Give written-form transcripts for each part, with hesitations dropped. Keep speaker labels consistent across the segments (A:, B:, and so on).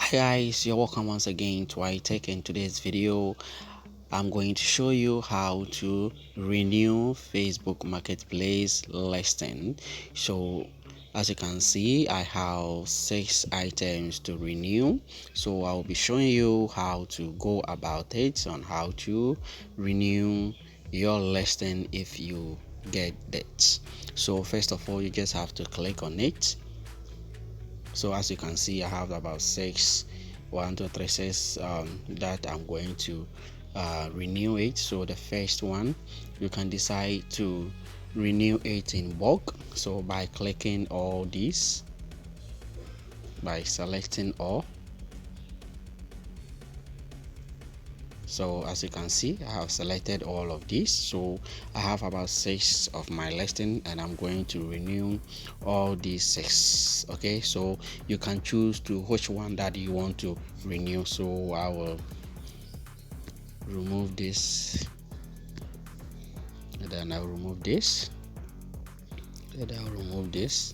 A: Hi guys, you're welcome once again to iTech. In today's video I'm going to show you how to renew Facebook Marketplace listing. So as you can see, I have 6 items to renew, so I'll be showing you how to go about it, on how to renew your listing if you get that. So first of all, you just have to click on it. So as you can see, I have about 6 1 2 3 6 that I'm going to renew it. So the first one, you can decide to renew it in bulk, so by clicking all these, by selecting all. So as you can see, I have selected all of these, so I have about 6 of my listing and I'm going to renew all these 6. Okay, so you can choose to which one that you want to renew. So I will remove this, and then I'll remove this, and I'll remove this.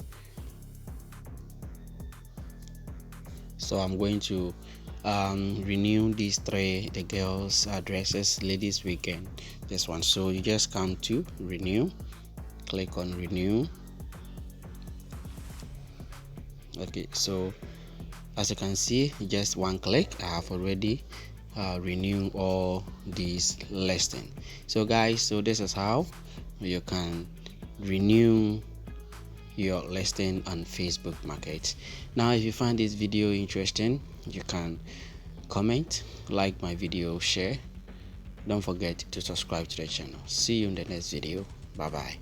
A: So I'm going to renew these 3, the girls dresses ladies weekend, this one. So you just come to renew, click on renew. Okay, so as you can see, just one click, I have already renewed all these listing. So guys, so this is how you can renew your listing on Facebook Market. Now if you find this video interesting, you can comment, like my video, share. Don't forget to subscribe to the channel. See you in the next video. Bye bye.